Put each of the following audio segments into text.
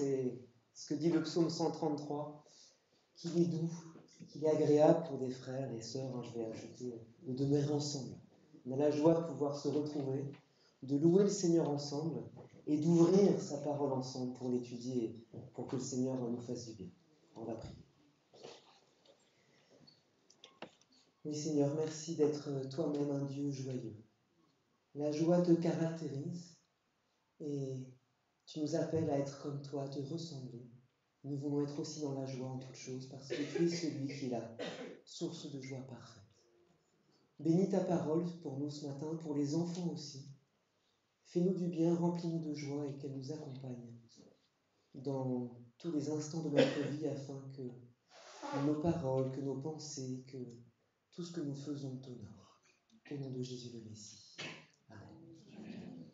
c'est ce que dit le psaume 133, qu'il est doux, qu'il est agréable pour des frères et sœurs, je vais ajouter, de demeurer ensemble. On a la joie de pouvoir se retrouver, de louer le Seigneur ensemble et d'ouvrir sa parole ensemble pour l'étudier, pour que le Seigneur nous fasse du bien. On va prier. Oui Seigneur, merci d'être toi-même un Dieu joyeux. La joie te caractérise et tu nous appelles à être comme toi, à te ressembler. Nous voulons être aussi dans la joie en toutes choses parce que tu es celui qui est la source de joie parfaite. Bénis ta parole pour nous ce matin, pour les enfants aussi. Fais-nous du bien, remplis-nous de joie et qu'elle nous accompagne dans tous les instants de notre vie afin que nos paroles, que nos pensées, que tout ce que nous faisons t'honore. Au nom de Jésus le Messie. Amen.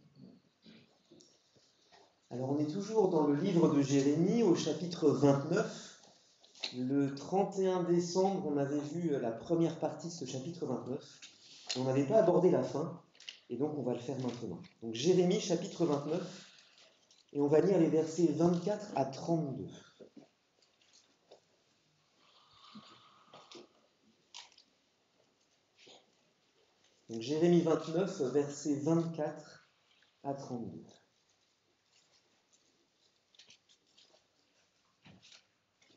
Alors on est toujours dans le livre de Jérémie au chapitre 29. Le 31 décembre, on avait vu la première partie de ce chapitre 29. On n'avait pas abordé la fin, et donc on va le faire maintenant. Donc Jérémie chapitre 29, et on va lire les versets 24 à 32. Donc Jérémie 29, versets 24 à 32.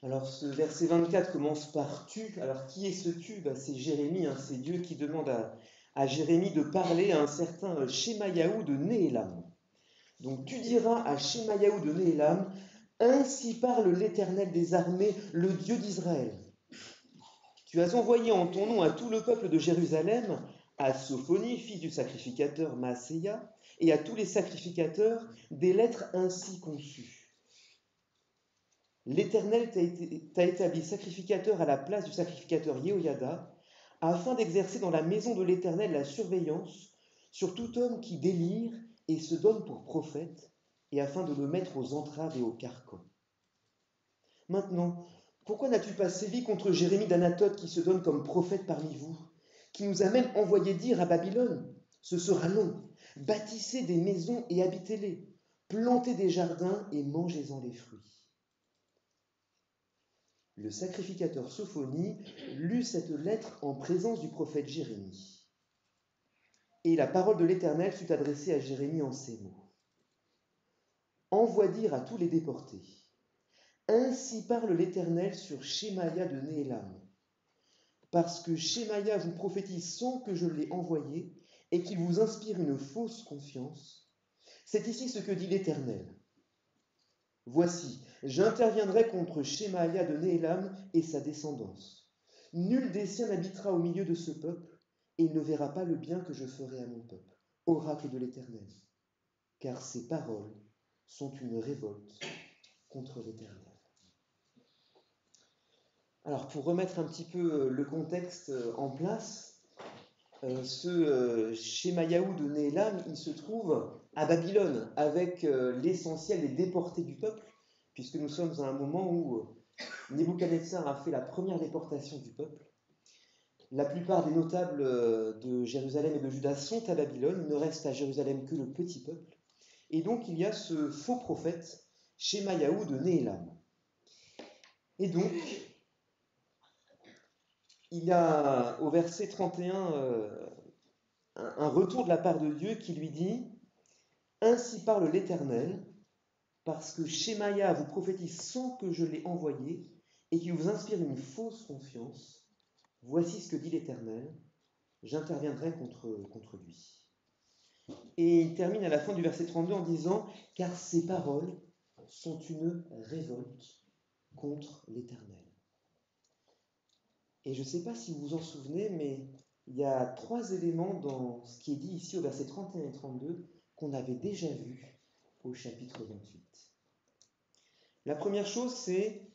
Alors ce verset 24 commence par « tu ». Alors qui est ce « tu » C'est Jérémie, c'est Dieu qui demande à Jérémie de parler à un certain Shemayahu de Néhélam. Donc tu diras à Shemayahu de Néhélam, « Ainsi parle l'Éternel des armées, le Dieu d'Israël. Tu as envoyé en ton nom à tout le peuple de Jérusalem, à Sophonie, fils du sacrificateur Maaséia, et à tous les sacrificateurs, des lettres ainsi conçues. L'Éternel t'a établi sacrificateur à la place du sacrificateur Yehoyada, afin d'exercer dans la maison de l'Éternel la surveillance sur tout homme qui délire et se donne pour prophète, et afin de le mettre aux entraves et aux carcans. Maintenant, pourquoi n'as-tu pas sévi contre Jérémie d'Anathoth qui se donne comme prophète parmi vous, qui nous a même envoyé dire à Babylone, ce sera long, bâtissez des maisons et habitez-les, plantez des jardins et mangez-en les fruits. Le sacrificateur Sophonie lut cette lettre en présence du prophète Jérémie. Et la parole de l'Éternel fut adressée à Jérémie en ces mots. Envoie dire à tous les déportés. Ainsi parle l'Éternel sur Shemaïa de Néhélam. Parce que Shemaïa vous prophétise sans que je l'ai envoyé et qu'il vous inspire une fausse confiance, c'est ici ce que dit l'Éternel. Voici, j'interviendrai contre Shemaïa de Néhélam et sa descendance. Nul des siens n'habitera au milieu de ce peuple, et il ne verra pas le bien que je ferai à mon peuple. Oracle de l'Éternel. Car ces paroles sont une révolte contre l'Éternel. Alors, pour remettre un petit peu le contexte en place, ce Shemayahu de Néhélam, il se trouve à Babylone, avec l'essentiel des déportés du peuple, puisque nous sommes à un moment où Nebuchadnezzar a fait la première déportation du peuple. La plupart des notables de Jérusalem et de Juda sont à Babylone, il ne reste à Jérusalem que le petit peuple. Et donc il y a ce faux prophète, Shemayahu de Néhélam. Et donc, il y a au verset 31 un retour de la part de Dieu qui lui dit « Ainsi parle l'Éternel, parce que Shemaïa vous prophétise sans que je l'ai envoyé, et qui vous inspire une fausse confiance. Voici ce que dit l'Éternel, j'interviendrai contre lui. » Et il termine à la fin du verset 32 en disant « Car ces paroles sont une révolte contre l'Éternel. » Et je ne sais pas si vous vous en souvenez, mais il y a 3 éléments dans ce qui est dit ici au verset 31 et 32 qu'on avait déjà vu au chapitre 28. La première chose, c'est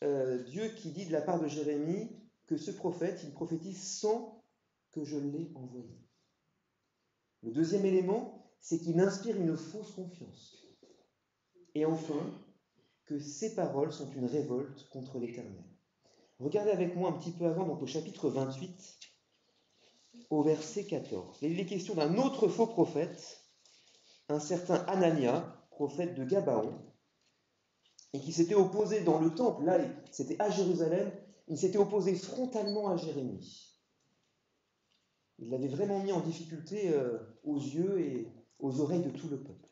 Dieu qui dit de la part de Jérémie que ce prophète, il prophétise sans que je l'ai envoyé. Le deuxième élément, c'est qu'il inspire une fausse confiance. Et enfin, que ces paroles sont une révolte contre l'Éternel. Regardez avec moi un petit peu avant, donc au chapitre 28, au verset 14. Il est question d'un autre faux prophète, un certain Anania, prophète de Gabaon, et qui s'était opposé dans le temple, là c'était à Jérusalem, il s'était opposé frontalement à Jérémie. Il l'avait vraiment mis en difficulté aux yeux et aux oreilles de tout le peuple.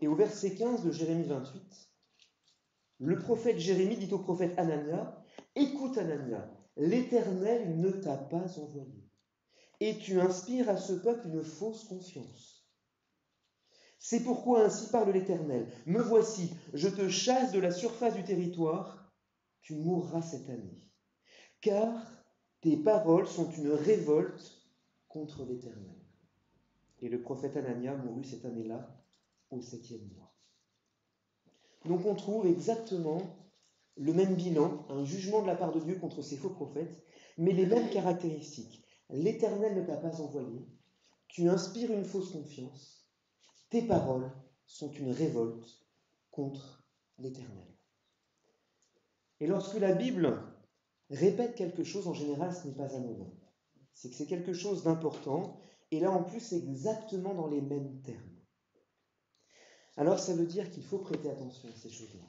Et au verset 15 de Jérémie 28, le prophète Jérémie dit au prophète Anania, « Écoute Anania, l'Éternel ne t'a pas envoyé, et tu inspires à ce peuple une fausse confiance. C'est pourquoi ainsi parle l'Éternel, me voici, je te chasse de la surface du territoire, tu mourras cette année, car tes paroles sont une révolte contre l'Éternel. » Et le prophète Anania mourut cette année-là, au 7e mois. Donc on trouve exactement le même bilan, un jugement de la part de Dieu contre ces faux prophètes, mais les mêmes caractéristiques. L'Éternel ne t'a pas envoyé, tu inspires une fausse confiance, tes paroles sont une révolte contre l'Éternel. Et lorsque la Bible répète quelque chose, en général, ce n'est pas anodin. C'est que c'est quelque chose d'important, et là en plus, c'est exactement dans les mêmes termes. Alors ça veut dire qu'il faut prêter attention à ces choses-là.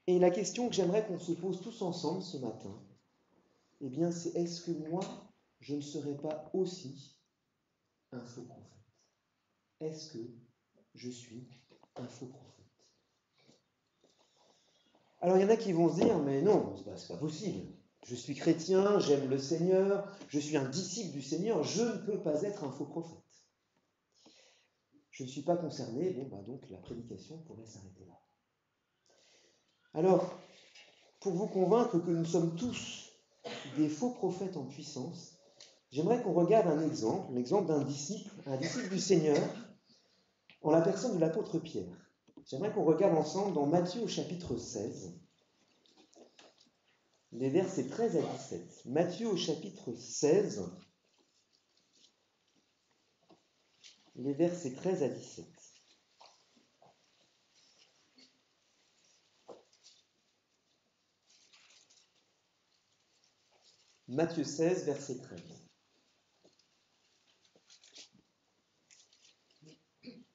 Et la question que j'aimerais qu'on se pose tous ensemble ce matin, eh bien c'est est-ce que moi, je ne serai pas aussi un faux prophète? Est-ce que je suis un faux prophète? Alors il y en a qui vont se dire, mais non, c'est pas possible. Je suis chrétien, j'aime le Seigneur, je suis un disciple du Seigneur, je ne peux pas être un faux prophète. Je ne suis pas concerné, donc la prédication pourrait s'arrêter là. Alors, pour vous convaincre que nous sommes tous des faux prophètes en puissance, j'aimerais qu'on regarde l'exemple d'un disciple, un disciple du Seigneur, en la personne de l'apôtre Pierre. J'aimerais qu'on regarde ensemble dans Matthieu au chapitre 16, les versets 13 à 17. Matthieu au chapitre 16, les versets 13 à 17. Matthieu 16, verset 13.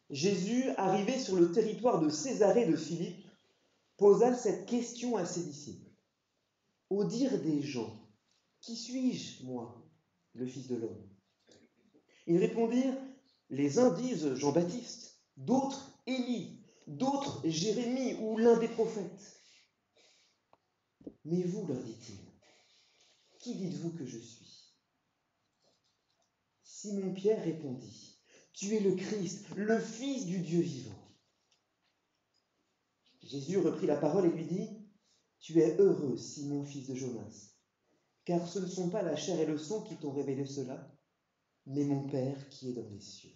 Jésus, arrivé sur le territoire de Césarée de Philippe, posa cette question à ses disciples. Au dire des gens, qui suis-je, moi, le Fils de l'homme? Ils répondirent, les uns disent Jean-Baptiste, d'autres Élie, d'autres Jérémie ou l'un des prophètes. Mais vous, leur dit-il, qui dites-vous que je suis? Simon-Pierre répondit, tu es le Christ, le Fils du Dieu vivant. Jésus reprit la parole et lui dit, tu es heureux, Simon, fils de Jonas, car ce ne sont pas la chair et le sang qui t'ont révélé cela, mais mon Père qui est dans les cieux.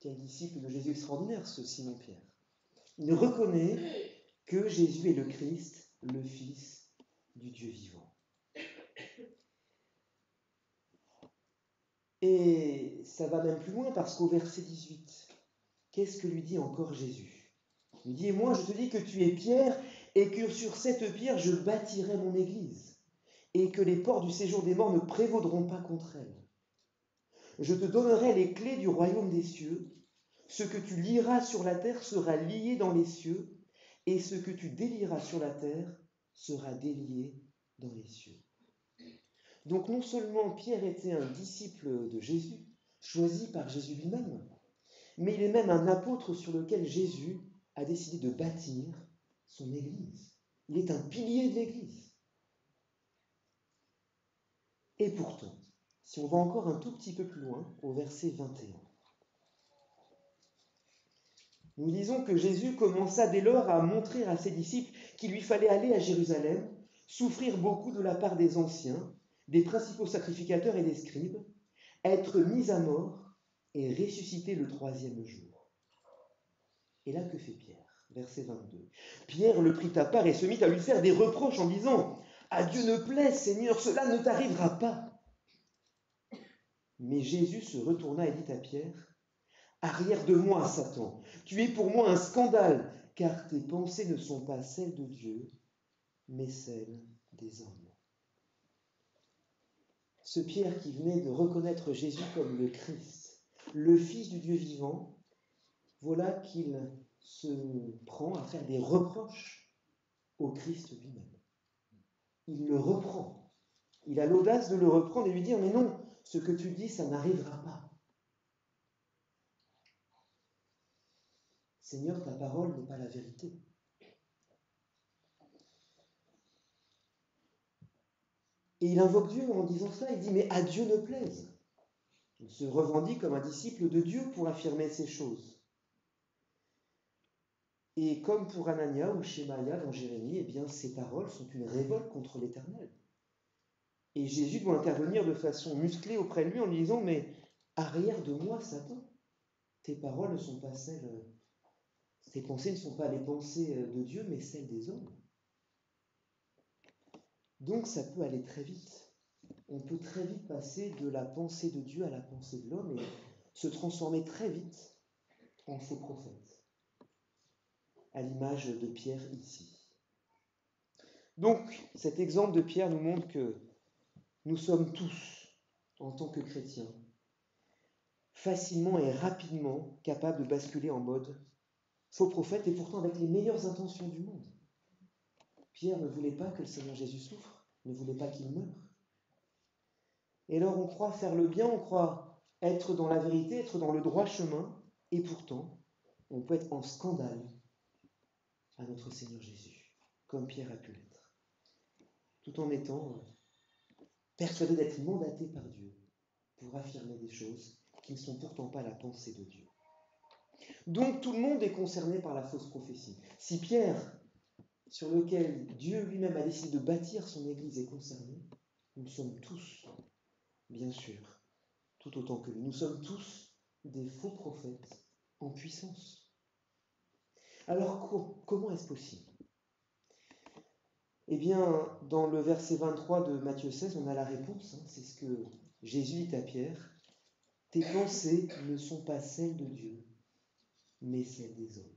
Quel disciple de Jésus extraordinaire, ce Simon-Pierre. Il reconnaît que Jésus est le Christ, le Fils du Dieu vivant. Et ça va même plus loin parce qu'au verset 18, qu'est-ce que lui dit encore Jésus? Il dit, et moi je te dis que tu es Pierre et que sur cette pierre je bâtirai mon église et que les portes du séjour des morts ne prévaudront pas contre elle. Je te donnerai les clés du royaume des cieux. Ce que tu lieras sur la terre sera lié dans les cieux, et ce que tu délieras sur la terre sera délié dans les cieux. Donc non seulement Pierre était un disciple de Jésus, choisi par Jésus lui-même, mais il est même un apôtre sur lequel Jésus a décidé de bâtir son Église. Il est un pilier de l'Église. Et pourtant, si on va encore un tout petit peu plus loin, au verset 21, nous lisons que Jésus commença dès lors à montrer à ses disciples qu'il lui fallait aller à Jérusalem, souffrir beaucoup de la part des anciens, des principaux sacrificateurs et des scribes, être mis à mort et ressusciter le 3e jour. Et là, que fait Pierre? Verset 22. Pierre le prit à part et se mit à lui faire des reproches en disant « À Dieu ne plaise, Seigneur, cela ne t'arrivera pas !» Mais Jésus se retourna et dit à Pierre « Arrière de moi, Satan, tu es pour moi un scandale, car tes pensées ne sont pas celles de Dieu, mais celles des hommes. » Ce Pierre qui venait de reconnaître Jésus comme le Christ, le Fils du Dieu vivant, voilà qu'il se prend à faire des reproches au Christ lui-même. Il le reprend. Il a l'audace de le reprendre et lui dire, mais non, ce que tu dis, ça n'arrivera pas. Seigneur, ta parole n'est pas la vérité. Et il invoque Dieu en disant ça, il dit, mais à Dieu ne plaise. Il se revendique comme un disciple de Dieu pour affirmer ces choses. Et comme pour Anania ou Shemaïa dans Jérémie, eh bien, ces paroles sont une révolte contre l'Éternel. Et Jésus doit intervenir de façon musclée auprès de lui en lui disant, mais arrière de moi, Satan, tes paroles ne sont pas celles, tes pensées ne sont pas les pensées de Dieu, mais celles des hommes. Donc ça peut aller très vite. On peut très vite passer de la pensée de Dieu à la pensée de l'homme et se transformer très vite en faux prophète, à l'image de Pierre ici. Donc cet exemple de Pierre nous montre que nous sommes tous, en tant que chrétiens, facilement et rapidement capables de basculer en mode faux prophète et pourtant avec les meilleures intentions du monde. Pierre ne voulait pas que le Seigneur Jésus souffre, ne voulait pas qu'il meure. Et alors on croit faire le bien, on croit être dans la vérité, être dans le droit chemin, et pourtant on peut être en scandale à notre Seigneur Jésus, comme Pierre a pu l'être, tout en étant persuadé d'être mandaté par Dieu pour affirmer des choses qui ne sont pourtant pas la pensée de Dieu. Donc tout le monde est concerné par la fausse prophétie. Si Pierre, sur lequel Dieu lui-même a décidé de bâtir son Église, est concerné, nous sommes tous, bien sûr, tout autant que lui, nous sommes tous des faux prophètes en puissance. Alors comment est-ce possible ? Eh bien, dans le verset 23 de Matthieu 16, on a la réponse, c'est ce que Jésus dit à Pierre. Tes pensées ne sont pas celles de Dieu, mais celles des hommes.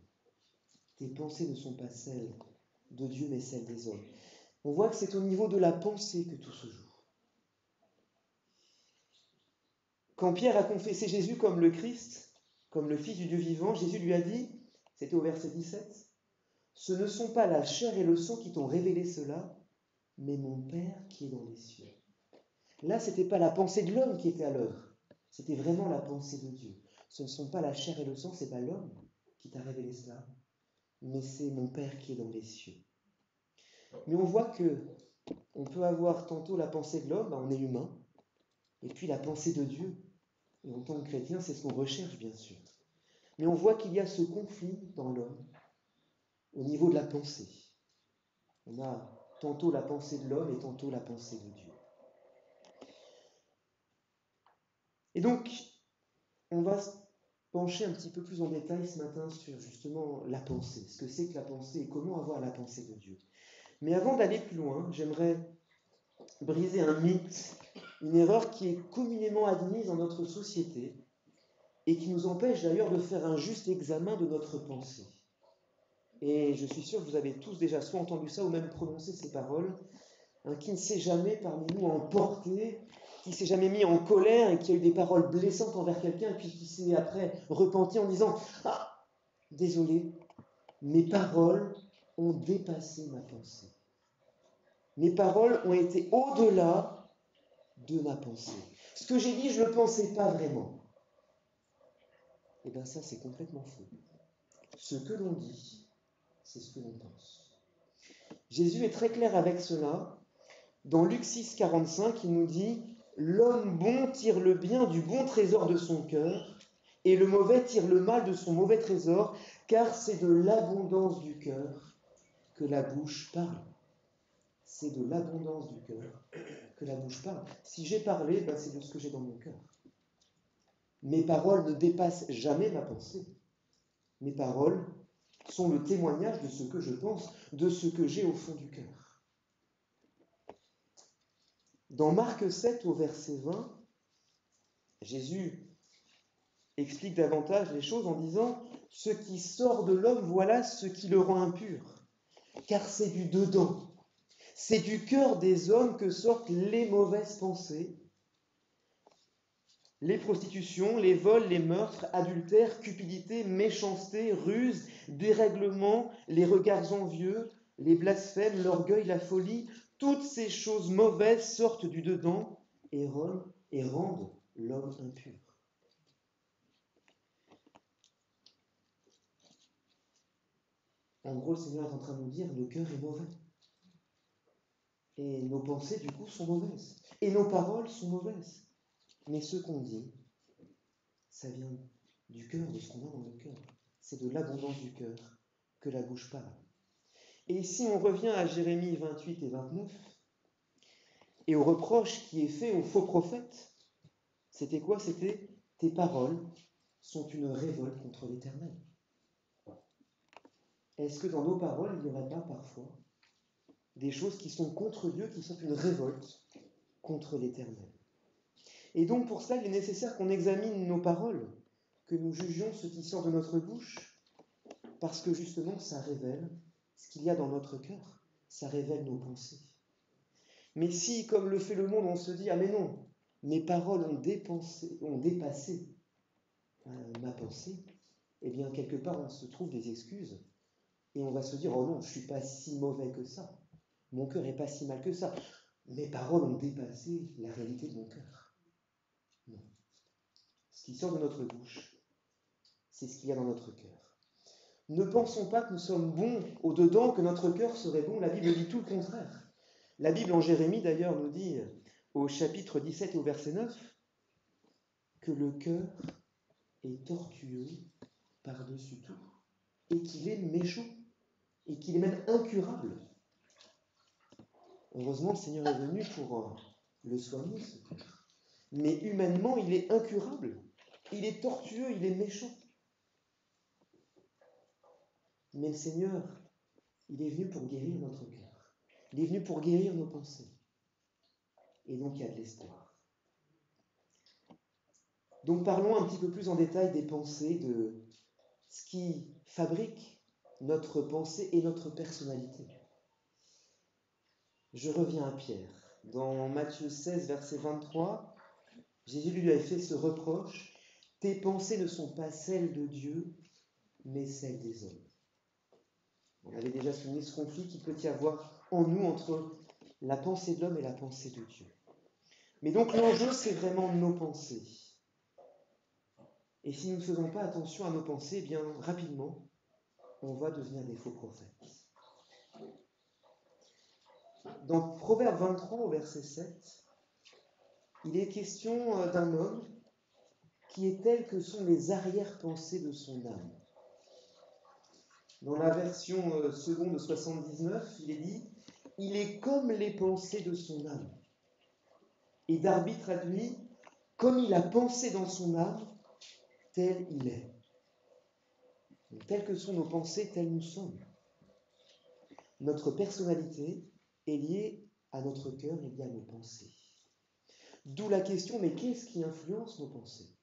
Tes pensées ne sont pas celles de Dieu, mais celles des hommes. On voit que c'est au niveau de la pensée que tout se joue. Quand Pierre a confessé Jésus comme le Christ, comme le Fils du Dieu vivant, Jésus lui a dit, c'était au verset 17, « Ce ne sont pas la chair et le sang qui t'ont révélé cela, mais mon Père qui est dans les cieux. » Là, ce n'était pas la pensée de l'homme qui était à l'œuvre, c'était vraiment la pensée de Dieu. Ce ne sont pas la chair et le sang, ce n'est pas l'homme qui t'a révélé cela, mais c'est mon Père qui est dans les cieux. Mais on voit que on peut avoir tantôt la pensée de l'homme, on est humain, et puis la pensée de Dieu. Et en tant que chrétien, c'est ce qu'on recherche, bien sûr. Mais on voit qu'il y a ce conflit dans l'homme au niveau de la pensée. On a tantôt la pensée de l'homme et tantôt la pensée de Dieu. Et donc, on va se pencher un petit peu plus en détail ce matin sur justement la pensée, ce que c'est que la pensée et comment avoir la pensée de Dieu. Mais avant d'aller plus loin, j'aimerais briser un mythe, une erreur qui est communément admise dans notre société et qui nous empêche d'ailleurs de faire un juste examen de notre pensée. Et je suis sûr que vous avez tous déjà soit entendu ça ou même prononcé ces paroles. Qui ne s'est jamais parmi nous emporté, qui ne s'est jamais mis en colère et qui a eu des paroles blessantes envers quelqu'un et puis qui s'est après repenti en disant « Ah, désolé, mes paroles ont dépassé ma pensée. Mes paroles ont été au-delà de ma pensée. Ce que j'ai dit, je ne le pensais pas vraiment. » Eh bien ça, c'est complètement faux. Ce que l'on dit, c'est ce que l'on pense. Jésus est très clair avec cela. Dans Luc 6, 45, il nous dit « L'homme bon tire le bien du bon trésor de son cœur, et le mauvais tire le mal de son mauvais trésor, car c'est de l'abondance du cœur que la bouche parle. » C'est de l'abondance du cœur que la bouche parle. Si j'ai parlé, c'est de ce que j'ai dans mon cœur. Mes paroles ne dépassent jamais ma pensée. Mes paroles sont le témoignage de ce que je pense, de ce que j'ai au fond du cœur. Dans Marc 7, au verset 20, Jésus explique davantage les choses en disant « Ce qui sort de l'homme, voilà ce qui le rend impur, car c'est du dedans, c'est du cœur des hommes que sortent les mauvaises pensées, Les prostitutions, les vols, les meurtres, adultères, cupidité, méchanceté, ruse, dérèglement, les regards envieux, les blasphèmes, l'orgueil, la folie, toutes ces choses mauvaises sortent du dedans et rendent l'homme impur. En gros, le Seigneur est en train de nous dire, le cœur est mauvais. Et nos pensées, du coup, sont mauvaises. Et nos paroles sont mauvaises. Mais ce qu'on dit, ça vient du cœur, de ce qu'on a dans le cœur. C'est de l'abondance du cœur que la bouche parle. Et si on revient à Jérémie 28 et 29, et au reproche qui est fait aux faux prophètes, c'était quoi? C'était « tes paroles sont une révolte contre l'Éternel ». Est-ce que dans nos paroles, il n'y aurait pas parfois des choses qui sont contre Dieu, qui sont une révolte contre l'Éternel? Et donc pour cela, il est nécessaire qu'on examine nos paroles, que nous jugions ce qui sort de notre bouche, parce que justement, ça révèle ce qu'il y a dans notre cœur, ça révèle nos pensées. Mais si, comme le fait le monde, on se dit « Ah mais non, mes paroles ont dépassé ma pensée », eh bien quelque part on se trouve des excuses, et on va se dire « Oh non, je ne suis pas si mauvais que ça, mon cœur n'est pas si mal que ça, mes paroles ont dépassé la réalité de mon cœur ». Non. Ce qui sort de notre bouche, c'est ce qu'il y a dans notre cœur. Ne pensons pas que nous sommes bons au-dedans, que notre cœur serait bon. La Bible dit tout le contraire. La Bible en Jérémie, d'ailleurs, nous dit au chapitre 17 et au verset 9 que le cœur est tortueux par-dessus tout et qu'il est méchant et qu'il est même incurable. Heureusement, le Seigneur est venu pour le soigner, ce cœur. Mais humainement, il est incurable. Il est tortueux, il est méchant. Mais le Seigneur, il est venu pour guérir notre cœur. Il est venu pour guérir nos pensées. Et donc, il y a de l'espoir. Donc, parlons un petit peu plus en détail des pensées, de ce qui fabrique notre pensée et notre personnalité. Je reviens à Pierre. Dans Matthieu 16, verset 23, Jésus lui avait fait ce reproche « Tes pensées ne sont pas celles de Dieu, mais celles des hommes. » On avait déjà souligné ce conflit qu'il peut y avoir en nous entre la pensée de l'homme et la pensée de Dieu. Mais donc l'enjeu, c'est vraiment nos pensées. Et si nous ne faisons pas attention à nos pensées, eh bien rapidement, on va devenir des faux prophètes. Dans Proverbe 23, au verset 7, il est question d'un homme qui est tel que sont les arrière-pensées de son âme. Dans la version seconde de 79, il est dit « Il est comme les pensées de son âme ». Et Darby traduit « Comme il a pensé dans son âme, tel il est ». Donc, telles que sont nos pensées, tels nous sommes. Notre personnalité est liée à notre cœur et liée à nos pensées. D'où la question, mais qu'est-ce qui influence nos pensées?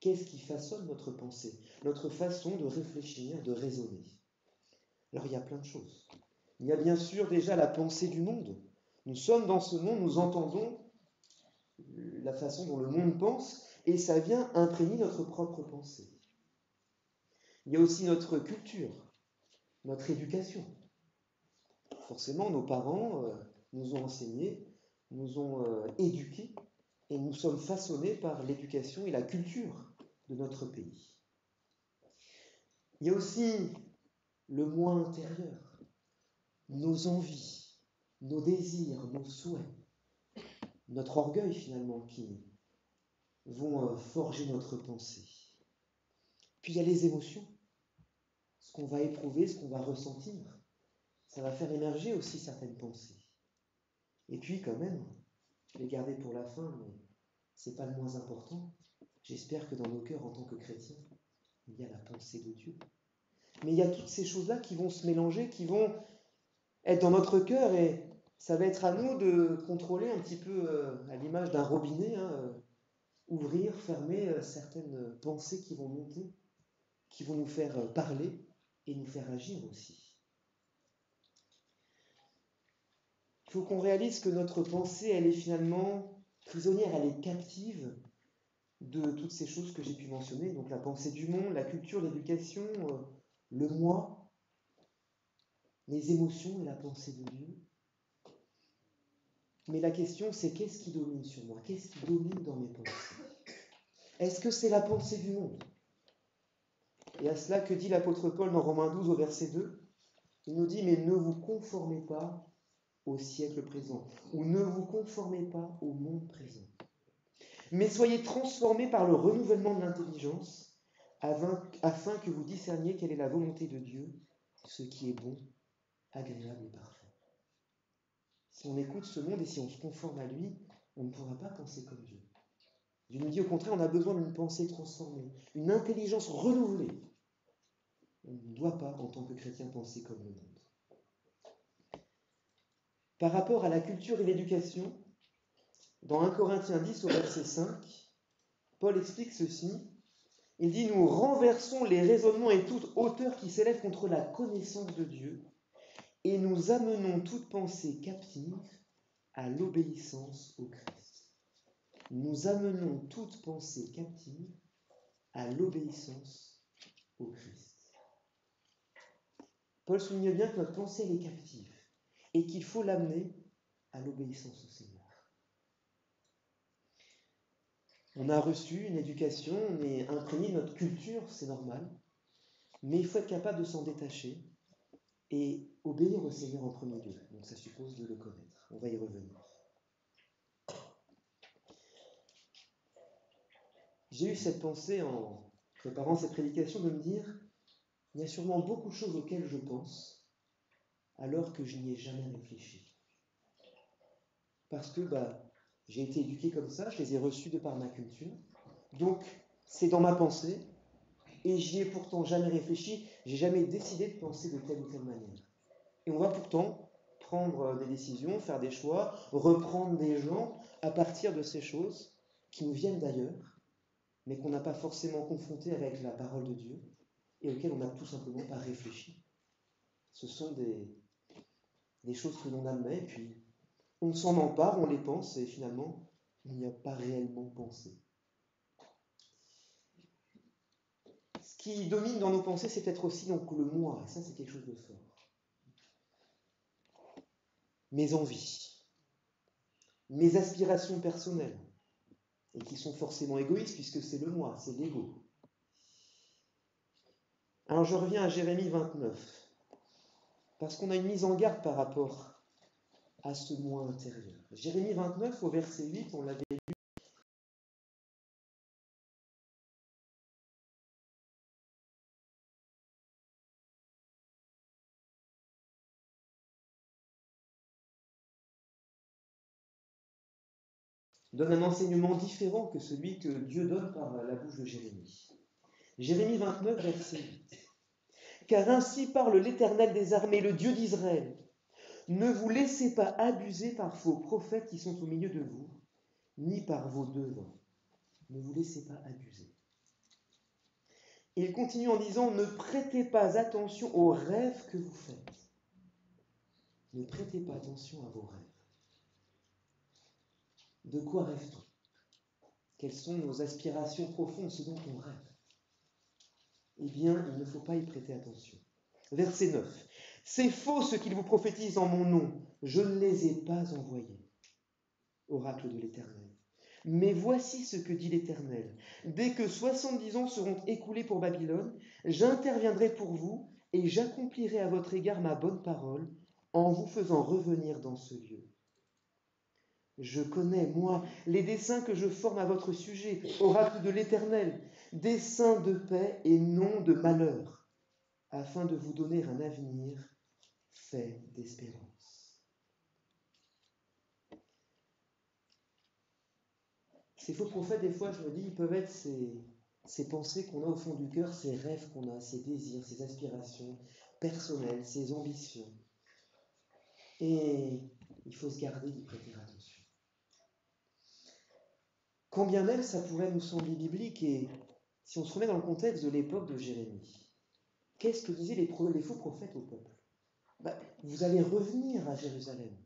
Qu'est-ce qui façonne notre pensée, notre façon de réfléchir, de raisonner? Alors il y a plein de choses. Il y a bien sûr déjà la pensée du monde. Nous sommes dans ce monde, nous entendons la façon dont le monde pense, et ça vient imprégner notre propre pensée. Il y a aussi notre culture, notre éducation. Forcément, nos parents nous ont enseigné, nous ont éduqués, et nous sommes façonnés par l'éducation et la culture de notre pays. Il y a aussi le moi intérieur, nos envies, nos désirs, nos souhaits, notre orgueil finalement qui vont forger notre pensée. Puis il y a les émotions, ce qu'on va éprouver, ce qu'on va ressentir. Ça va faire émerger aussi certaines pensées. Et puis quand même, je l'ai gardé pour la fin, mais ce n'est pas le moins important. J'espère que dans nos cœurs en tant que chrétiens, il y a la pensée de Dieu. Mais il y a toutes ces choses-là qui vont se mélanger, qui vont être dans notre cœur, et ça va être à nous de contrôler un petit peu, à l'image d'un robinet, ouvrir, fermer certaines pensées qui vont monter, qui vont nous faire parler et nous faire agir aussi. Il faut qu'on réalise que notre pensée, elle est finalement prisonnière, elle est captive de toutes ces choses que j'ai pu mentionner, donc la pensée du monde, la culture, l'éducation, le moi, les émotions et la pensée de Dieu. Mais la question, c'est qu'est-ce qui domine sur moi? Qu'est-ce qui domine dans mes pensées? Est-ce que c'est la pensée du monde? Et à cela, que dit l'apôtre Paul dans Romains 12 au verset 2? Il nous dit, mais ne vous conformez pas au siècle présent, ou ne vous conformez pas au monde présent, mais soyez transformés par le renouvellement de l'intelligence, afin que vous discerniez quelle est la volonté de Dieu, ce qui est bon, agréable et parfait. Si on écoute ce monde et si on se conforme à lui, on ne pourra pas penser comme Dieu. Dieu nous dit au contraire, on a besoin d'une pensée transformée, une intelligence renouvelée. On ne doit pas, en tant que chrétien, penser comme le monde. Par rapport à la culture et l'éducation, dans 1 Corinthiens 10 au verset 5, Paul explique ceci. Il dit, nous renversons les raisonnements et toute hauteur qui s'élève contre la connaissance de Dieu et nous amenons toute pensée captive à l'obéissance au Christ. Nous amenons toute pensée captive à l'obéissance au Christ. Paul souligne bien que notre pensée elle est captive et qu'il faut l'amener à l'obéissance au Seigneur. On a reçu une éducation, on est imprégné de notre culture, c'est normal, mais il faut être capable de s'en détacher et obéir au Seigneur en premier lieu. Donc ça suppose de le connaître. On va y revenir. J'ai eu cette pensée en préparant cette prédication de me dire, il y a sûrement beaucoup de choses auxquelles je pense alors que je n'y ai jamais réfléchi. Parce que j'ai été éduqué comme ça, je les ai reçus de par ma culture. Donc c'est dans ma pensée et j'y ai pourtant jamais réfléchi, j'ai jamais décidé de penser de telle ou telle manière. Et on va pourtant prendre des décisions, faire des choix, reprendre des gens à partir de ces choses qui nous viennent d'ailleurs, mais qu'on n'a pas forcément confrontées avec la parole de Dieu et auxquelles on n'a tout simplement pas réfléchi. Ce sont des choses que l'on admet, puis on s'en empare, on les pense, et finalement, on n'y a pas réellement pensé. Ce qui domine dans nos pensées, c'est peut-être aussi donc le moi, et ça c'est quelque chose de fort. Mes envies, mes aspirations personnelles, et qui sont forcément égoïstes, puisque c'est le moi, c'est l'ego. Alors je reviens à Jérémie 29, parce qu'on a une mise en garde par rapport à ce moi intérieur. Jérémie 29, au verset 8, on l'avait lu. Donne un enseignement différent que celui que Dieu donne par la bouche de Jérémie. Jérémie 29, verset 8. Car ainsi parle l'Éternel des armées, le Dieu d'Israël. Ne vous laissez pas abuser par faux prophètes qui sont au milieu de vous, ni par vos devins. Ne vous laissez pas abuser. Et il continue en disant, ne prêtez pas attention aux rêves que vous faites. Ne prêtez pas attention à vos rêves. De quoi rêve-t-on? Quelles sont nos aspirations profondes, ce dont on rêve? Eh bien, il ne faut pas y prêter attention. Verset 9. C'est faux ce qu'ils vous prophétisent en mon nom. Je ne les ai pas envoyés. Oracle de l'Éternel. Mais voici ce que dit l'Éternel. Dès que 70 ans seront écoulés pour Babylone, j'interviendrai pour vous et j'accomplirai à votre égard ma bonne parole en vous faisant revenir dans ce lieu. Je connais, moi, les desseins que je forme à votre sujet, oracle de l'Éternel, desseins de paix et non de malheur, afin de vous donner un avenir fait d'espérance. Ces faux prophètes, des fois, je me dis, ils peuvent être ces pensées qu'on a au fond du cœur, ces rêves qu'on a, ces désirs, ces aspirations personnelles, ces ambitions. Et il faut se garder d'y prêter attention. Quand bien même ça pourrait nous sembler biblique, et si on se remet dans le contexte de l'époque de Jérémie, qu'est-ce que disaient les faux prophètes au peuple? Vous allez revenir à Jérusalem.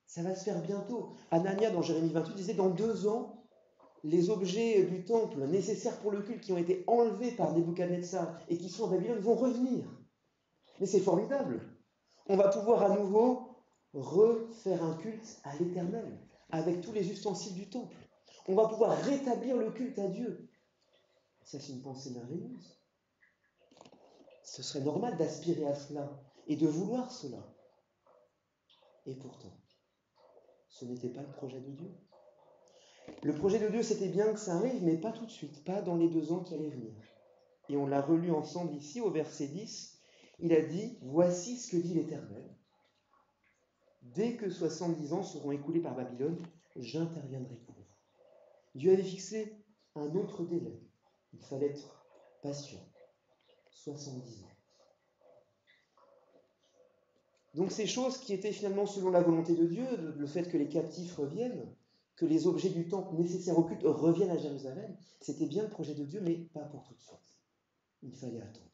Ça va se faire bientôt. Anania, dans Jérémie 28, disait, dans 2 ans, les objets du temple nécessaires pour le culte qui ont été enlevés par Nebuchadnezzar et qui sont à Babylone vont revenir. Mais c'est formidable. On va pouvoir à nouveau refaire un culte à l'Éternel avec tous les ustensiles du temple. On va pouvoir rétablir le culte à Dieu. Ça, c'est une pensée merveilleuse. Ce serait normal d'aspirer à cela et de vouloir cela. Et pourtant, ce n'était pas le projet de Dieu. Le projet de Dieu, c'était bien que ça arrive, mais pas tout de suite, pas dans les 2 ans qui allaient venir. Et on l'a relu ensemble ici au verset 10. Il a dit « Voici ce que dit l'Éternel. Dès que 70 ans seront écoulés par Babylone, j'interviendrai pour vous. » Dieu avait fixé un autre délai. Il fallait être patient. 70 ans. Donc ces choses qui étaient finalement selon la volonté de Dieu, le fait que les captifs reviennent, que les objets du temple nécessaires au culte reviennent à Jérusalem, c'était bien le projet de Dieu, mais pas pour tout de suite. Il fallait attendre.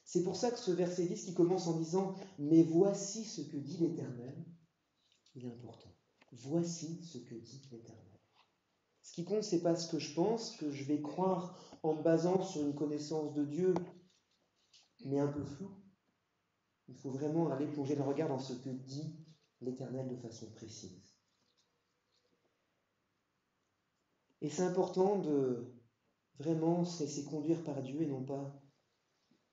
C'est pour ça que ce verset 10 qui commence en disant « Mais voici ce que dit l'Éternel », il est important. Voici ce que dit l'Éternel. Ce qui compte, ce n'est pas ce que je pense, que je vais croire en me basant sur une connaissance de Dieu, mais un peu floue. Il faut vraiment aller plonger le regard dans ce que dit l'Éternel de façon précise. Et c'est important de vraiment se laisser conduire par Dieu et non pas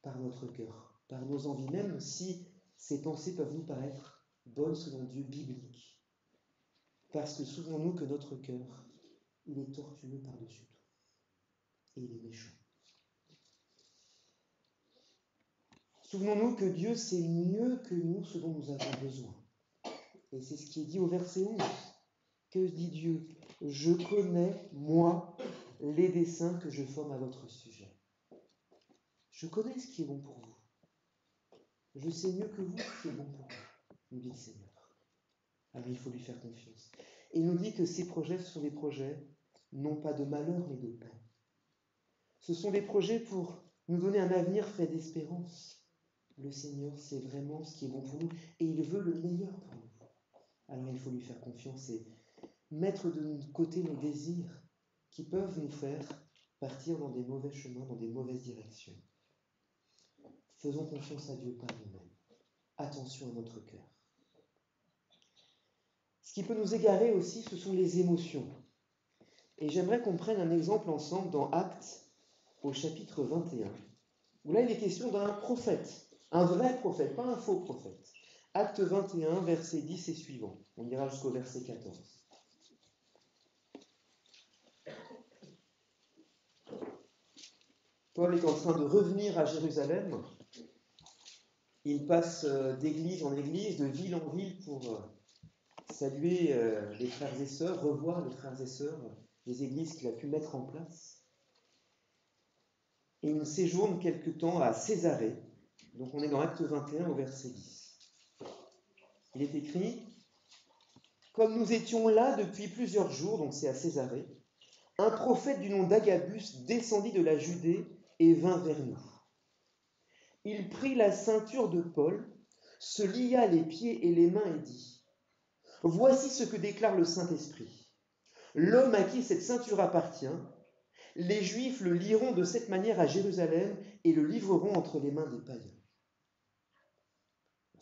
par notre cœur, par nos envies, même si ces pensées peuvent nous paraître bonnes selon Dieu, bibliques. Parce que souvenons-nous que notre cœur, il est tortueux par-dessus tout. Et il est méchant. Souvenons-nous que Dieu sait mieux que nous ce dont nous avons besoin. Et c'est ce qui est dit au verset 11. Que dit Dieu ? Je connais, moi, les desseins que je forme à votre sujet. Je connais ce qui est bon pour vous. Je sais mieux que vous ce qui est bon pour vous, nous dit le Seigneur. Alors il faut lui faire confiance. Et il nous dit que ces projets sont des projets, non pas de malheur, mais de paix. Ce sont des projets pour nous donner un avenir fait d'espérance. Le Seigneur sait vraiment ce qui est bon pour nous et il veut le meilleur pour nous. Alors il faut lui faire confiance et mettre de côté nos désirs qui peuvent nous faire partir dans des mauvais chemins, dans des mauvaises directions. Faisons confiance à Dieu par nous-mêmes. Attention à notre cœur. Ce qui peut nous égarer aussi, ce sont les émotions. Et j'aimerais qu'on prenne un exemple ensemble dans Actes, au chapitre 21, où là il est question d'un prophète, un vrai prophète, pas un faux prophète. Acte 21, verset 10 et suivant. On ira jusqu'au verset 14. Paul est en train de revenir à Jérusalem. Il passe d'église en église, de ville en ville pour saluer les frères et sœurs, revoir les frères et sœurs des églises qu'il a pu mettre en place. Et il séjourne quelque temps à Césarée. Donc on est dans Acte 21 au verset 10. Il est écrit « Comme nous étions là depuis plusieurs jours, donc c'est à Césarée, un prophète du nom d'Agabus descendit de la Judée et vint vers nous. Il prit la ceinture de Paul, se lia les pieds et les mains et dit « Voici ce que déclare le Saint-Esprit. L'homme à qui cette ceinture appartient, les Juifs le lieront de cette manière à Jérusalem et le livreront entre les mains des païens. »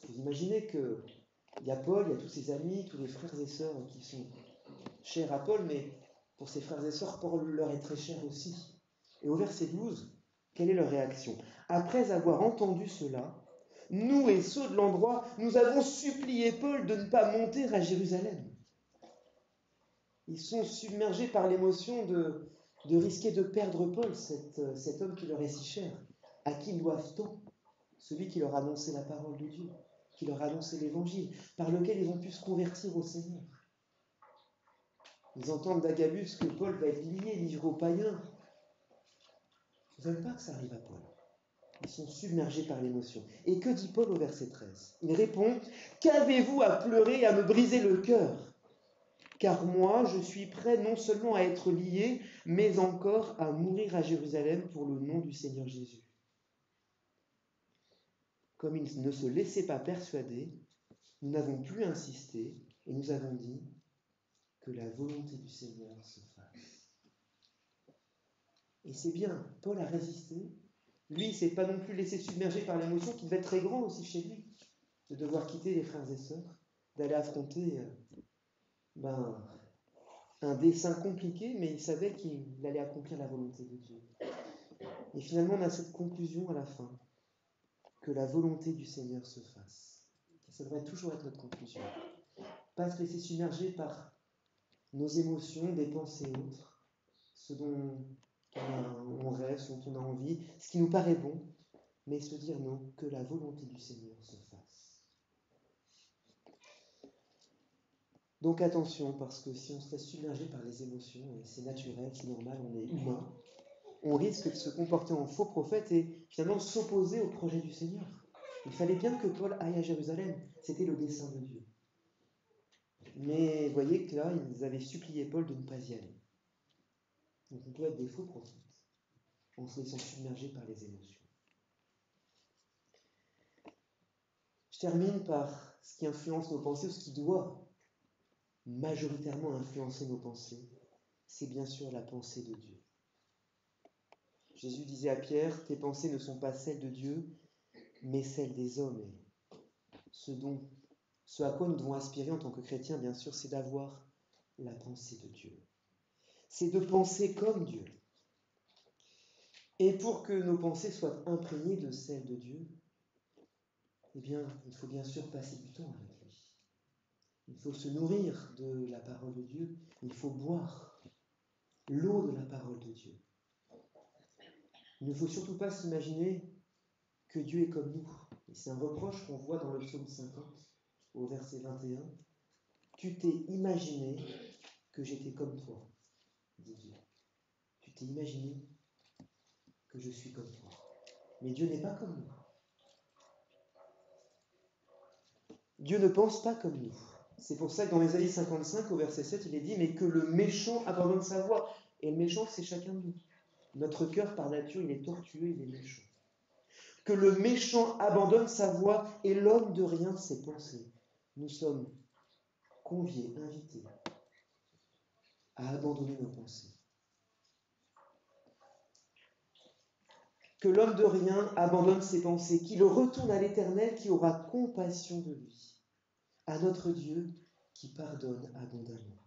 Vous imaginez qu'il y a Paul, il y a tous ses amis, tous les frères et sœurs qui sont chers à Paul, mais pour ses frères et sœurs, Paul leur est très cher aussi. Et au verset 12, quelle est leur réaction ? Après avoir entendu cela, nous et ceux de l'endroit, nous avons supplié Paul de ne pas monter à Jérusalem. Ils sont submergés par l'émotion de risquer de perdre Paul, cet homme qui leur est si cher. À qui doivent-on ? Celui qui leur a annoncé la parole de Dieu, qui leur a annoncé l'évangile, par lequel ils ont pu se convertir au Seigneur. Ils entendent d'Agabus que Paul va être lié, livré aux païens. Ils ne veulent pas que ça arrive à Paul. Ils sont submergés par l'émotion. Et que dit Paul au verset 13 ? Il répond « Qu'avez-vous à pleurer et à me briser le cœur ? Car moi, je suis prêt non seulement à être lié, mais encore à mourir à Jérusalem pour le nom du Seigneur Jésus. » Comme il ne se laissait pas persuader, nous n'avons plus insisté et nous avons dit que la volonté du Seigneur se fasse. Et c'est bien, Paul a résisté. Lui, il ne s'est pas non plus laissé submerger par l'émotion qui devait être très grande aussi chez lui, de devoir quitter les frères et sœurs, d'aller affronter un dessein compliqué, mais il savait qu'il allait accomplir la volonté de Dieu. Et finalement, on a cette conclusion à la fin, que la volonté du Seigneur se fasse. Ça devrait toujours être notre conclusion. Pas se laisser submerger par nos émotions, des pensées autres, ce dont on rêve, ce dont on a envie, ce qui nous paraît bon, mais se dire non, que la volonté du Seigneur se fasse. Donc attention, parce que si on se laisse submerger par les émotions, et c'est naturel, c'est normal, on est humain, on risque de se comporter en faux prophète et finalement s'opposer au projet du Seigneur. Il fallait bien que Paul aille à Jérusalem, c'était le dessein de Dieu. Mais vous voyez que là, ils avaient supplié Paul de ne pas y aller. Donc on peut être des faux prophètes, en se laissant submerger par les émotions. Je termine par ce qui influence nos pensées, ou ce qui doit majoritairement influencer nos pensées, c'est bien sûr la pensée de Dieu. Jésus disait à Pierre, tes pensées ne sont pas celles de Dieu, mais celles des hommes. Et ce à quoi nous devons aspirer en tant que chrétiens, bien sûr, c'est d'avoir la pensée de Dieu. C'est de penser comme Dieu. Et pour que nos pensées soient imprégnées de celles de Dieu, eh bien, il faut bien sûr passer du temps avec lui. Il faut se nourrir de la parole de Dieu. Il faut boire l'eau de la parole de Dieu. Il ne faut surtout pas s'imaginer que Dieu est comme nous. Et c'est un reproche qu'on voit dans le psaume 50, au verset 21. Tu t'es imaginé que j'étais comme toi, dit Dieu. Tu t'es imaginé que je suis comme toi. Mais Dieu n'est pas comme nous. Dieu ne pense pas comme nous. C'est pour ça que dans Ésaïe 55, au verset 7, il est dit « Mais que le méchant abandonne sa voie ». Et le méchant, c'est chacun de nous. Notre cœur, par nature, il est tortueux, il est méchant. Que le méchant abandonne sa voie et l'homme de rien ses pensées. Nous sommes conviés, invités à abandonner nos pensées. Que l'homme de rien abandonne ses pensées, qu'il retourne à l'Éternel qui aura compassion de lui, à notre Dieu qui pardonne abondamment.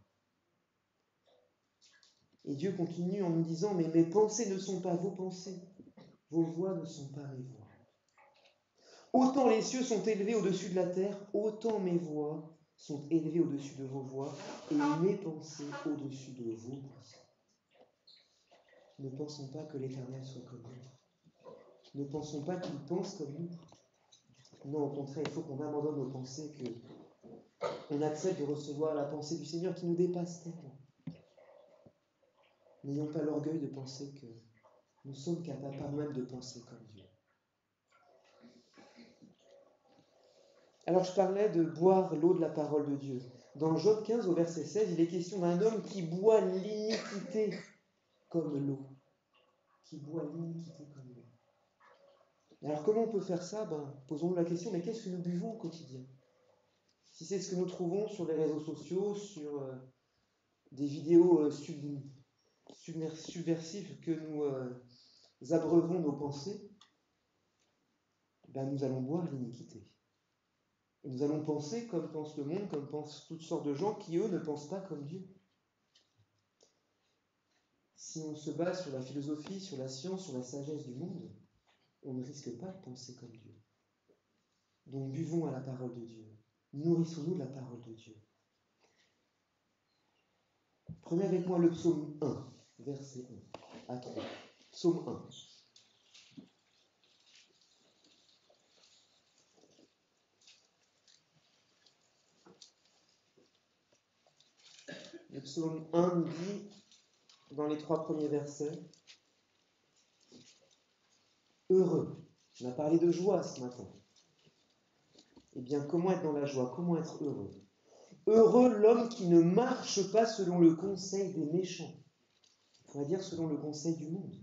Et Dieu continue en nous disant, mais mes pensées ne sont pas vos pensées, vos voix ne sont pas mes voix. Autant les cieux sont élevés au-dessus de la terre, autant mes voix sont élevées au-dessus de vos voix, et mes pensées au-dessus de vos pensées. Ne pensons pas que l'Éternel soit comme nous. Ne pensons pas qu'il pense comme nous. Non, au contraire, il faut qu'on abandonne nos pensées, qu'on accepte de recevoir la pensée du Seigneur qui nous dépasse tellement. N'ayons pas l'orgueil de penser que nous sommes capables par nous-mêmes de penser comme Dieu. Alors je parlais de boire l'eau de la parole de Dieu. Dans Job 15 au verset 16, il est question d'un homme qui boit l'iniquité comme l'eau. Qui boit l'iniquité comme l'eau. Alors comment on peut faire ça? Posons-nous la question, mais qu'est-ce que nous buvons au quotidien? Si c'est ce que nous trouvons sur les réseaux sociaux, sur des vidéos subversives que nous abreuvons nos pensées, nous allons boire l'iniquité. Et nous allons penser comme pense le monde, comme pensent toutes sortes de gens qui, eux, ne pensent pas comme Dieu. Si on se base sur la philosophie, sur la science, sur la sagesse du monde, on ne risque pas de penser comme Dieu. Donc buvons à la parole de Dieu. Nourrissons-nous de la parole de Dieu. Prenez avec moi le psaume 1, verset 1 à 3. Psaume 1. Le psaume 1 nous dit, dans les 3 premiers versets, heureux. On a parlé de joie ce matin. Eh bien, comment être dans la joie? Comment être heureux? Heureux l'homme qui ne marche pas selon le conseil des méchants. On pourrait dire selon le conseil du monde.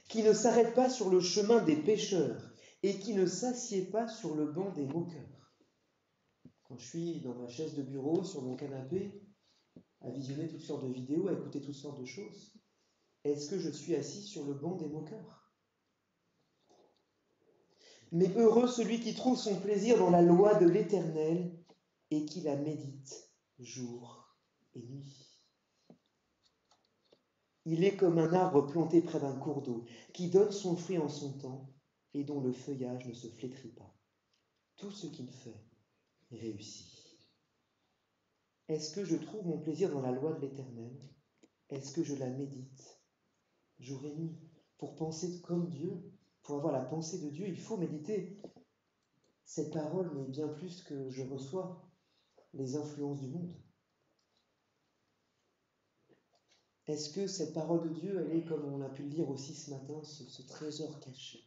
Qui ne s'arrête pas sur le chemin des pécheurs et qui ne s'assied pas sur le banc des moqueurs. Quand je suis dans ma chaise de bureau, sur mon canapé, à visionner toutes sortes de vidéos, à écouter toutes sortes de choses, Est-ce que je suis assis sur le banc des moqueurs? Mais heureux celui qui trouve son plaisir dans la loi de l'Éternel et qui la médite jour et nuit. Il est comme un arbre planté près d'un cours d'eau, qui donne son fruit en son temps et dont le feuillage ne se flétrit pas. Tout ce qu'il fait réussit. Est-ce que je trouve mon plaisir dans la loi de l'Éternel? Est-ce que je la médite jour et nuit? Pour penser comme Dieu, pour avoir la pensée de Dieu, il faut méditer cette parole, mais bien plus que je reçois les influences du monde. Est-ce que cette parole de Dieu, elle est, comme on a pu le lire aussi ce matin, ce trésor caché,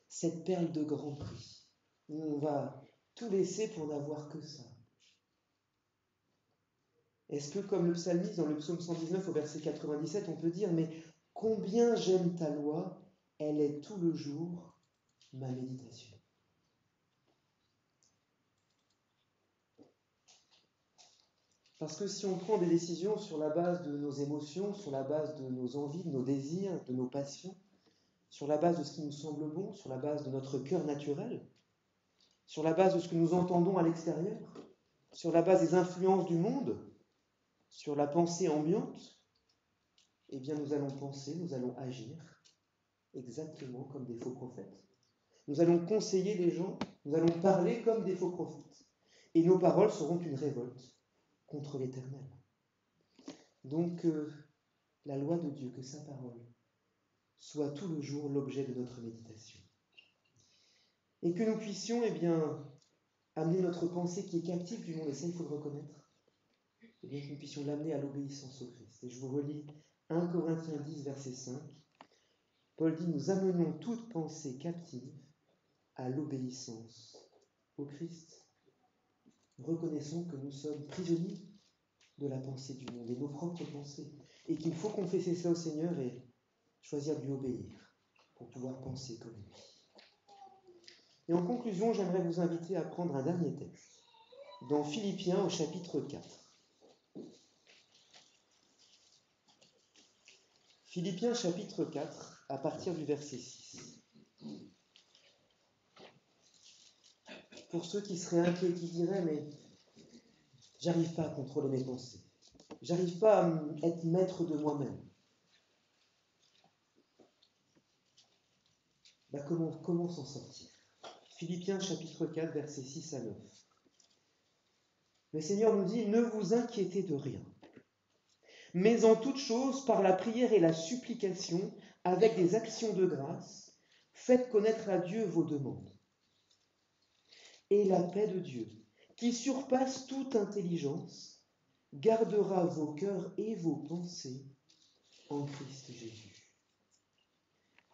cette perle de grand prix, où on va tout laisser pour n'avoir que ça? Est-ce que, comme le psalmiste dans le psaume 119 au verset 97, on peut dire « Mais combien j'aime ta loi, elle est tout le jour ma méditation ». Parce que si on prend des décisions sur la base de nos émotions, sur la base de nos envies, de nos désirs, de nos passions, sur la base de ce qui nous semble bon, sur la base de notre cœur naturel, sur la base de ce que nous entendons à l'extérieur, sur la base des influences du monde, sur la pensée ambiante, eh bien nous allons penser, nous allons agir exactement comme des faux prophètes. Nous allons conseiller les gens, nous allons parler comme des faux prophètes. Et nos paroles seront une révolte contre l'Éternel. Donc, la loi de Dieu, que sa parole soit tout le jour l'objet de notre méditation. Et que nous puissions, eh bien, amener notre pensée qui est captive du monde, et ça il faut le reconnaître, et bien que nous puissions l'amener à l'obéissance au Christ. Et je vous relis 1 Corinthiens 10, verset 5. Paul dit « Nous amenons toute pensée captive à l'obéissance au Christ. » Reconnaissons que nous sommes prisonniers de la pensée du monde et nos propres pensées, et qu'il faut confesser ça au Seigneur et choisir de lui obéir pour pouvoir penser comme lui. Et en conclusion, j'aimerais vous inviter à prendre un dernier texte dans Philippiens au chapitre 4. Philippiens chapitre 4, à partir du verset 6. Pour ceux qui seraient inquiets, qui diraient « mais j'arrive pas à contrôler mes pensées, j'arrive pas à être maître de moi-même ». Comment s'en sortir? Philippiens chapitre 4, versets 6 à 9. Le Seigneur nous dit « Ne vous inquiétez de rien, mais en toute chose, par la prière et la supplication, avec des actions de grâce, faites connaître à Dieu vos demandes. Et la paix de Dieu, qui surpasse toute intelligence, gardera vos cœurs et vos pensées en Christ Jésus. »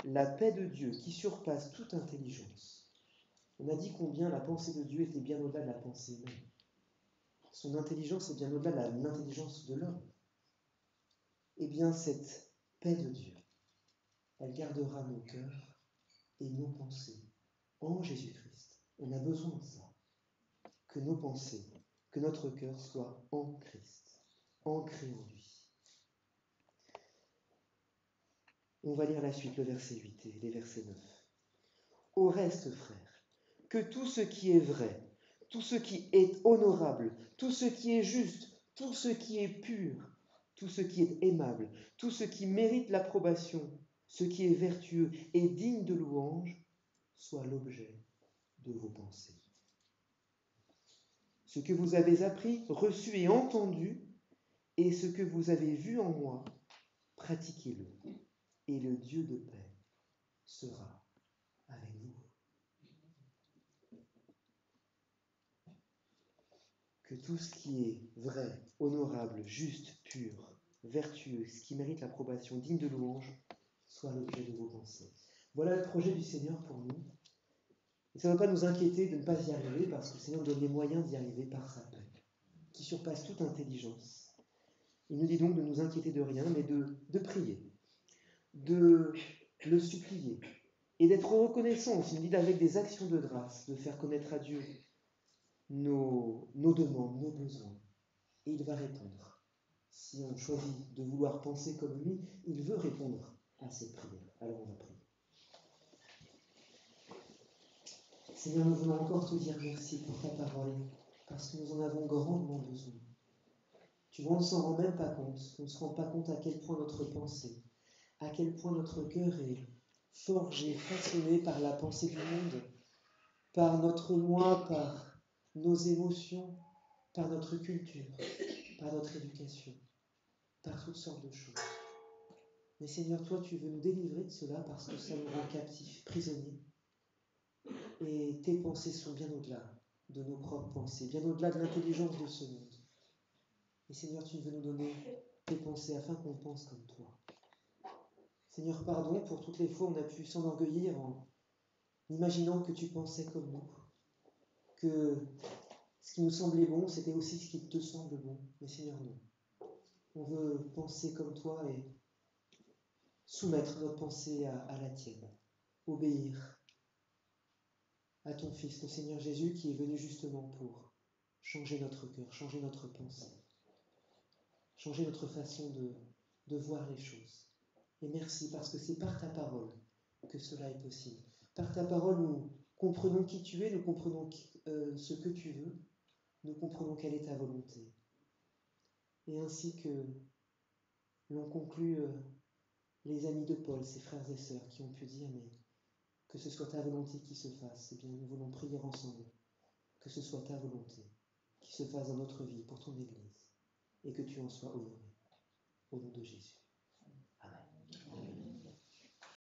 La paix de Dieu, qui surpasse toute intelligence. On a dit combien la pensée de Dieu était bien au-delà de la pensée humaine. Son intelligence est bien au-delà de l'intelligence de l'homme. Eh bien, cette paix de Dieu, elle gardera nos cœurs et nos pensées en Jésus-Christ. On a besoin de ça. Que nos pensées, que notre cœur soit en Christ, ancré en lui. On va lire la suite, le verset 8 et les versets 9. Au reste, frères, que tout ce qui est vrai, tout ce qui est honorable, tout ce qui est juste, tout ce qui est pur, tout ce qui est aimable, tout ce qui mérite l'approbation, ce qui est vertueux et digne de louange, soit l'objet de vos pensées. Ce que vous avez appris, reçu et entendu, et ce que vous avez vu en moi, pratiquez-le, et le Dieu de paix sera avec vous. Que tout ce qui est vrai, honorable, juste, pur, vertueux, ce qui mérite l'approbation, digne de louange, soit l'objet de vos pensées. Voilà le projet du Seigneur pour nous. Et ça ne doit pas nous inquiéter de ne pas y arriver, parce que le Seigneur donne les moyens d'y arriver par sa paix, qui surpasse toute intelligence. Il nous dit donc de nous inquiéter de rien, mais de prier, de le supplier, et d'être reconnaissant. Il nous dit avec des actions de grâce, de faire connaître à Dieu nos demandes, nos besoins. Et il va répondre. Si on choisit de vouloir penser comme lui, il veut répondre à cette prière. Alors on va prier. Seigneur, nous voulons encore te dire merci pour ta parole, parce que nous en avons grandement besoin. Tu vois, on ne s'en rend même pas compte. On ne se rend pas compte à quel point notre pensée, à quel point notre cœur est forgé, façonné par la pensée du monde, par notre moi, par nos émotions, par notre culture, par notre éducation, par toutes sortes de choses. Mais Seigneur, toi, tu veux nous délivrer de cela parce que ça nous rend captifs, prisonniers. Et tes pensées sont bien au-delà de nos propres pensées, bien au-delà de l'intelligence de ce monde. Et Seigneur, tu veux nous donner tes pensées afin qu'on pense comme toi. Seigneur, pardon pour toutes les fois où on a pu s'enorgueillir en imaginant que tu pensais comme nous, que ce qui nous semblait bon, c'était aussi ce qui te semble bon. Mais Seigneur, non. On veut penser comme toi et soumettre notre pensée à la tienne, obéir à ton Fils, le Seigneur Jésus, qui est venu justement pour changer notre cœur, changer notre pensée, changer notre façon de voir les choses. Et merci, parce que c'est par ta parole que cela est possible. Par ta parole, nous comprenons qui tu es, nous comprenons ce que tu veux, nous comprenons quelle est ta volonté. Et ainsi que l'ont conclu les amis de Paul, ses frères et sœurs, qui ont pu dire, mais que ce soit ta volonté qui se fasse, eh bien nous voulons prier ensemble, que ce soit ta volonté qui se fasse dans notre vie pour ton Église, et que tu en sois honoré. Au nom de Jésus.